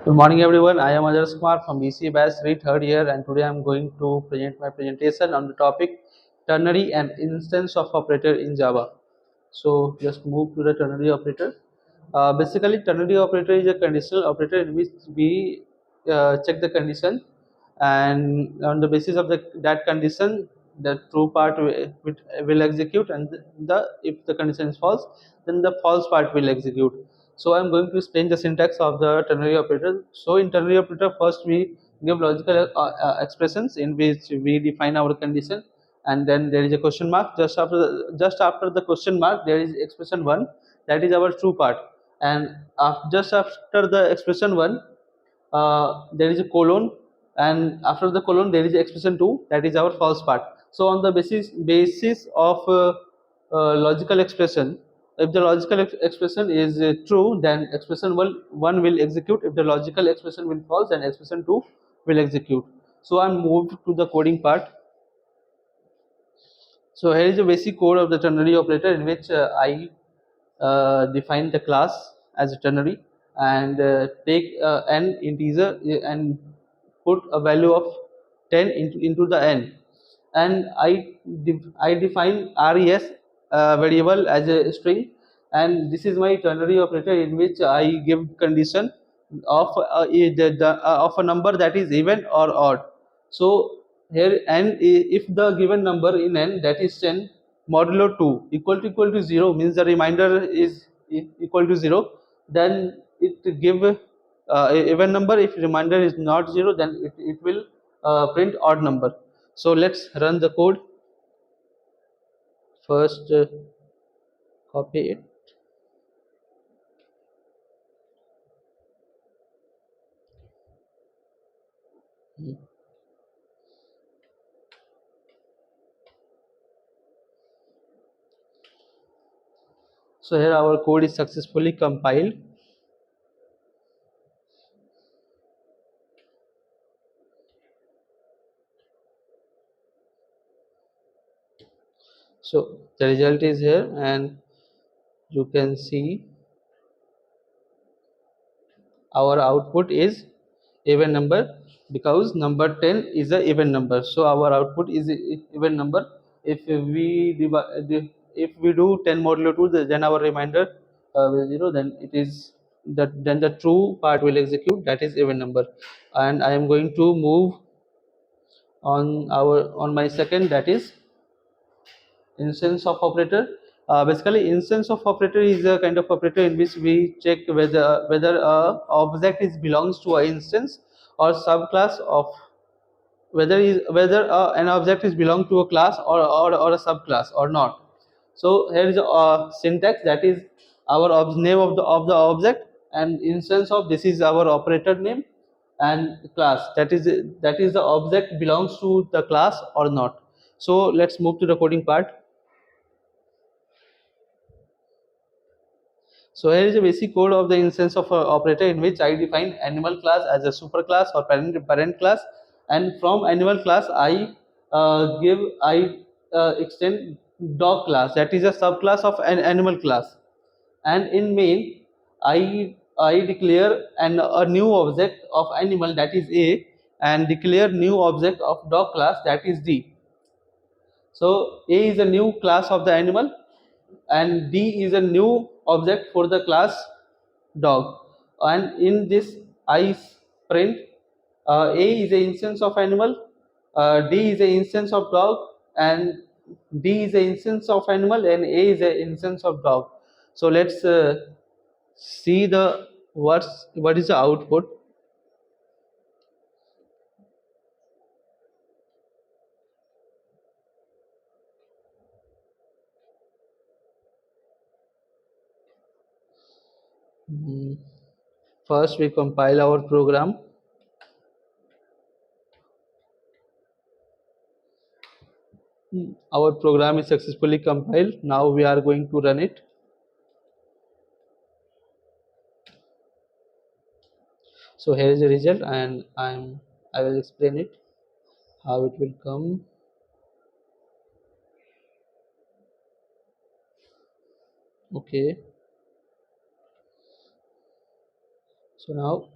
Good morning everyone. I am Ajay Kumar from BCA Batch 3 third year, and today I am going to present my presentation on the topic ternary and instance of operator in Java. So just move to the ternary operator. Basically ternary operator is a conditional operator in which we check the condition, and on the basis of that condition the true part will execute, and the if the condition is false then the false part will execute. So I'm going to explain the syntax of the ternary operator. So in ternary operator, first we give logical expressions in which we define our condition, and then there is a question mark. Just after the question mark there is expression 1, that is our true part, and just after the expression 1 there is a colon, and after the colon there is expression 2, that is our false part. So on the basis of logical expression, if the logical expression is true, then expression 1 will execute. If the logical expression will false, then expression 2 will execute. So I'm moved to the coding part. So here is the basic code of the ternary operator, in which I define the class as a ternary, and take n integer and put a value of 10 into the n, and I define res variable as a string, and this is my ternary operator in which I give condition of of a number that is even or odd. So here n, if the given number in n, that is 10 modulo 2 equal to 0, means the remainder is equal to 0, then it give even number. If remainder is not 0, then it will print odd number. So let's run the code. First copy it. So here our code is successfully compiled. So the result is here, and you can see our output is even number, because number 10 is a even number. So our output is even number. If we if we do 10 modulo 2, then our remainder will 0, then it is that, then the true part will execute, that is even number. And I am going to move on my second, that is instance of operator. Basically instance of operator is a kind of operator in which we check whether a object is belongs to a instance or subclass of, whether an object is belong to a class or a subclass or not. So here is a syntax, that is our name of the object, and instance of, this is our operator name, and class, that is the object belongs to the class or not. So let's move to the coding part. So here is a basic code of the instance of operator, in which I define animal class as a superclass or parent class, and from animal class I extend dog class, that is a subclass of an animal class, and in main I declare a new object of animal, that is A, and declare new object of dog class, that is D. So A is a new class of the animal, and D is a new object for the class dog. And in this I print A is an instance of animal, D is an instance of dog, and D is an instance of animal, and A is an instance of dog. So let's see the what is the output. Mm, First we compile our program. Our program is successfully compiled. Now we are going to run it. So here is the result, and I will explain it how it will come. Okay, so now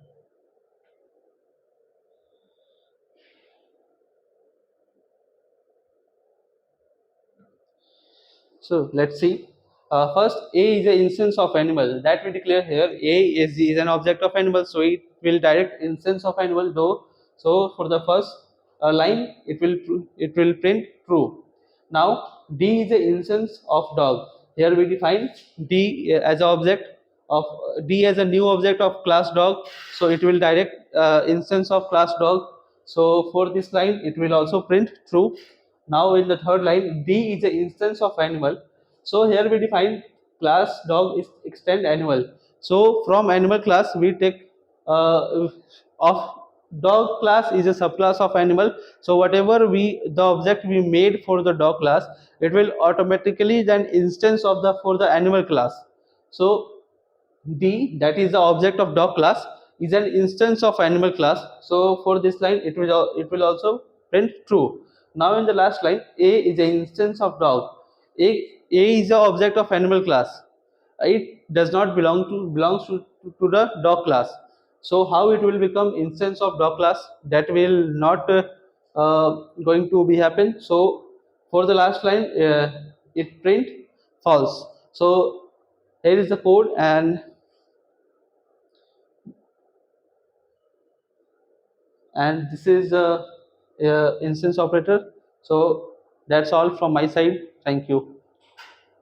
So let's see. First, A is an instance of animal that we declare here. A is an object of animal, so it will direct instance of animal. Though, so for the first line, it will print true. Now D is an instance of dog. Here we define D as an object of D as a new object of class dog. So it will direct instance of class dog. So for this line, it will also print true. Now in the third line, D is an instance of animal. So here we define class dog is extend animal. So from animal class we take of dog class is a subclass of animal. So whatever the object we made for the dog class, it will automatically then instance of the for the animal class. So D, that is the object of dog class, is an instance of animal class. So for this line, it will also print true. Now in the last line, A is an instance of dog. A is the object of animal class. It does not belongs to the dog class. So how it will become instance of dog class? That will not going to be happen. So for the last line, it print false. So here is the code, and this is the instance operator. So that's all from my side. Thank you.